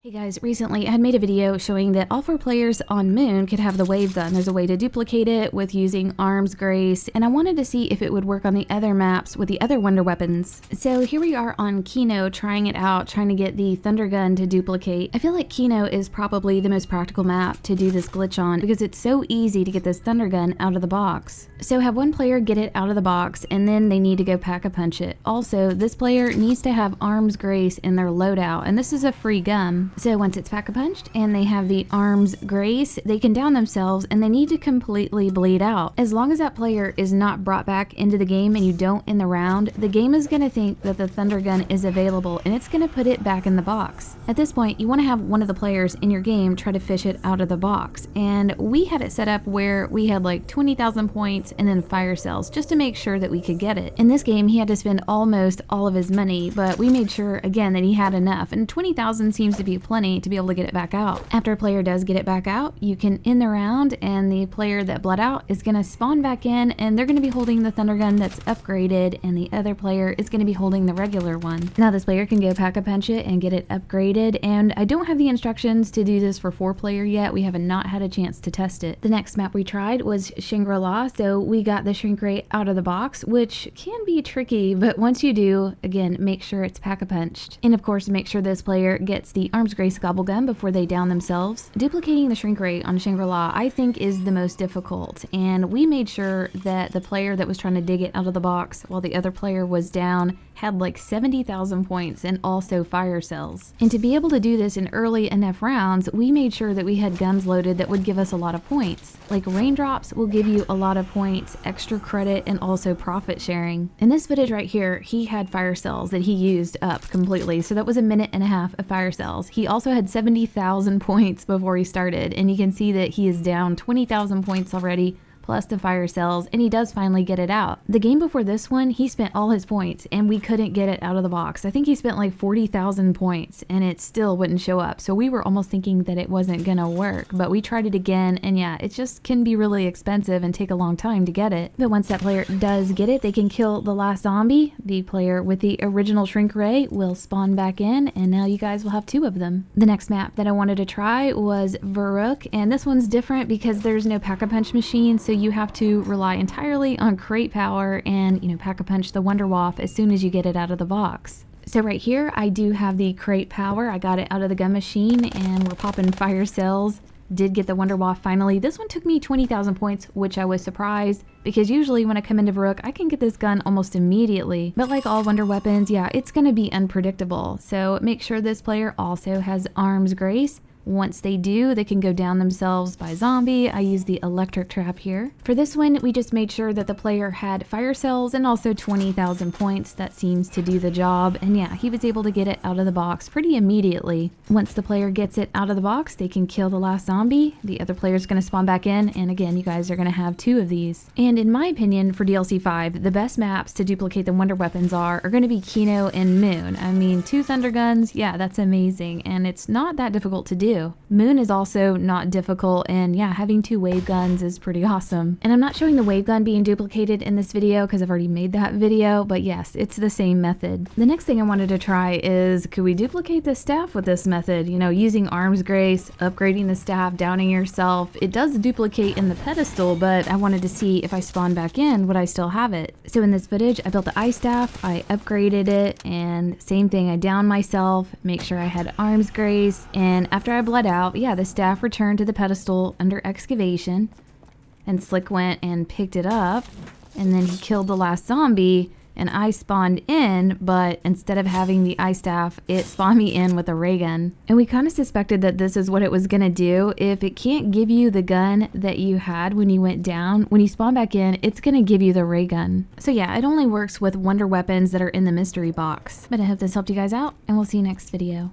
Hey guys, recently I had made a video showing that all 4 players on Moon could have the wave gun. There's a way to duplicate it with using Arms Grace, and I wanted to see if it would work on the other maps with the other wonder weapons. So here we are on KINO trying it out, trying to get the thunder gun to duplicate. I feel like KINO is probably the most practical map to do this glitch on because it's so easy to get this thunder gun out of the box. So have one player get it out of the box and then they need to go pack-a-punch it. Also, this player needs to have Arms Grace in their loadout, and this is a free gun. So once it's pack-a-punched and they have the Arms Grace, they can down themselves and they need to completely bleed out. As long as that player is not brought back into the game and you don't end the round, the game is going to think that the thunder gun is available and it's going to put it back in the box. At this point, you want to have one of the players in your game try to fish it out of the box. And we had it set up where we had like 20,000 points and then fire cells just to make sure that we could get it. In this game, he had to spend almost all of his money, but we made sure again that he had enough, and 20,000 seems to be plenty to be able to get it back out. After a player does get it back out, you can end the round and the player that bled out is going to spawn back in and they're going to be holding the thunder gun that's upgraded, and the other player is going to be holding the regular one. Now this player can go pack-a-punch it and get it upgraded, and I don't have the instructions to do this for 4-player yet. We have not had a chance to test it. The next map we tried was Shangri-La, so we got the shrink ray out of the box, which can be tricky, but once you do, again, make sure it's pack-a-punched. And of course, make sure this player gets the Arms Grace gobble gun before they down themselves. Duplicating the shrink ray on Shangri-La, I think, is the most difficult, and we made sure that the player that was trying to dig it out of the box while the other player was down had like 70,000 points and also fire cells. And to be able to do this in early enough rounds, we made sure that we had guns loaded that would give us a lot of points. Like raindrops will give you a lot of points, extra credit, and also profit sharing. In this footage right here, he had fire cells that he used up completely, so that was 1.5 minutes of fire cells. He also had 70,000 points before he started, and you can see that he is down 20,000 points already, plus the fire cells, and he does finally get it out. The game before this one, he spent all his points and we couldn't get it out of the box. I think he spent like 40,000 points and it still wouldn't show up. So we were almost thinking that it wasn't gonna work, but we tried it again, and yeah, it just can be really expensive and take a long time to get it. But once that player does get it, they can kill the last zombie. The player with the original shrink ray will spawn back in, and now you guys will have 2 of them. The next map that I wanted to try was Varuk, and this one's different because there's no pack-a-punch machine, so you have to rely entirely on crate power and, pack-a-punch the Wonder Waff as soon as you get it out of the box. So right here, I do have the crate power. I got it out of the gun machine and we're popping fire cells. Did get the Wonder Waff finally. This one took me 20,000 points, which I was surprised because usually when I come into Varuk, I can get this gun almost immediately. But like all wonder weapons, yeah, it's gonna be unpredictable. So make sure this player also has Arms Grace. Once they do, they can go down themselves by zombie. I use the electric trap here. For this one, we just made sure that the player had fire cells and also 20,000 points. That seems to do the job. And yeah, he was able to get it out of the box pretty immediately. Once the player gets it out of the box, they can kill the last zombie. The other player is going to spawn back in. And again, you guys are going to have 2 of these. And in my opinion, for DLC 5, the best maps to duplicate the wonder weapons are going to be KINO and Moon. I mean, 2 thunder guns, yeah, that's amazing. And it's not that difficult to do. Moon is also not difficult, and yeah, having 2 wave guns is pretty awesome. And I'm not showing the wave gun being duplicated in this video because I've already made that video, but yes, it's the same method. The next thing I wanted to try is, could we duplicate the staff with this method? Using Arms Grace, upgrading the staff, downing yourself. It does duplicate in the pedestal, but I wanted to see if I spawn back in, would I still have it? So in this footage, I built the ice staff, I upgraded it, and same thing, I downed myself, make sure I had Arms Grace, and after I bled out, yeah, the staff returned to the pedestal under excavation, and Slick went and picked it up, and then he killed the last zombie, and I spawned in, but instead of having the ice staff, it spawned me in with a ray gun. And we kind of suspected that this is what it was gonna do. If it can't give you the gun that you had when you went down, when you spawn back in, it's gonna give you the ray gun. So yeah, it only works with wonder weapons that are in the mystery box. But I hope this helped you guys out, and we'll see you next video.